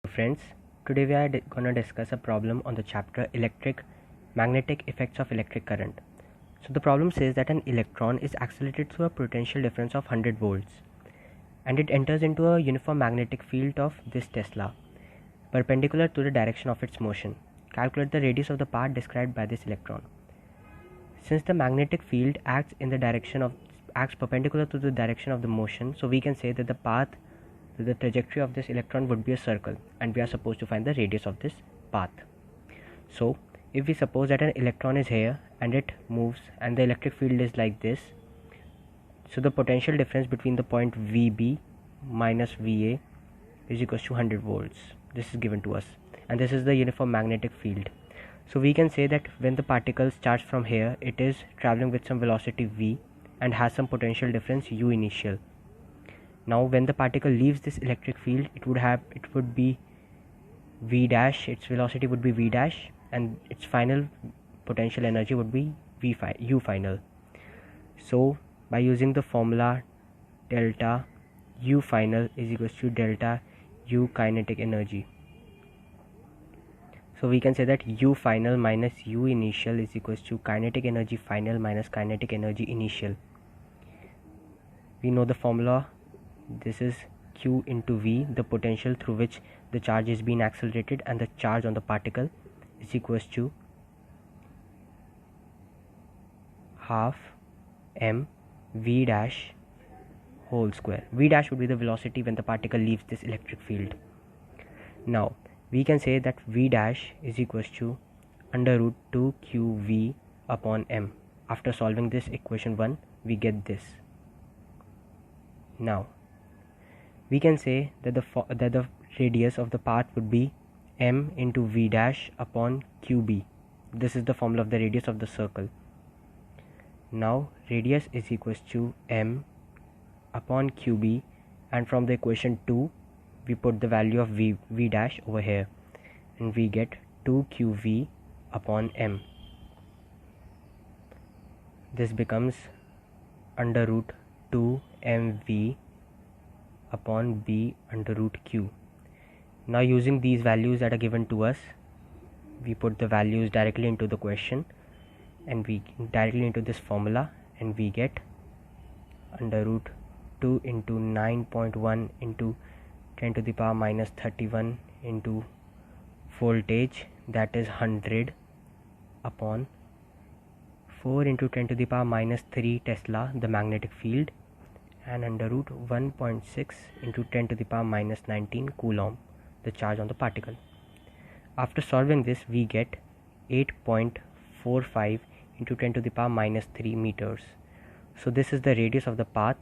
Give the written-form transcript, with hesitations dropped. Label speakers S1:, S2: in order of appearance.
S1: Friends, today we are going to discuss a problem on the chapter magnetic effects of electric current. So the problem says that an electron is accelerated through a potential difference of 100 volts and it enters into a uniform magnetic field of this Tesla perpendicular to the direction of its motion. Calculate the radius of the path described by this electron. Since the magnetic field acts perpendicular to the direction of the motion, so we can say that the trajectory of this electron would be a circle, and we are supposed to find the radius of this path. So if we suppose that an electron is here and it moves and the electric field is like this, so the potential difference between the point VB minus VA is equals to 100 volts. This is given to us, and this is the uniform magnetic field. So we can say that when the particle starts from here, it is traveling with some velocity v and has some potential difference u initial. Now when the particle leaves this electric field, it would be v dash, its velocity would be v dash, and its final potential energy would be u final. So by using the formula delta u final is equals to delta u kinetic energy, so we can say that u final minus u initial is equals to kinetic energy final minus kinetic energy initial. We know the formula. This is q into v, the potential through which the charge is being accelerated, and the charge on the particle is equals to half m v dash whole square. V dash would be the velocity when the particle leaves this electric field. Now we can say that v dash is equals to under root 2 qv upon m. After solving this equation 1, we get this. Now we can say that the radius of the path would be m into v dash upon qb. This is the formula of the radius of the circle. Now radius is equals to m upon qb, and from the equation 2 we put the value of v dash over here, and we get 2qv upon m. This becomes under root 2 mv upon b under root q. Now using these values that are given to us, we put the values directly into the question and we directly into this formula, and we get under root 2 into 9.1 into 10 to the power minus 31 into voltage, that is 100 upon 4 into 10 to the power minus 3 Tesla, the magnetic field, and under root 1.6 into 10 to the power minus 19 Coulomb, the charge on the particle. After solving this, we get 8.45 into 10 to the power minus 3 meters. So this is the radius of the path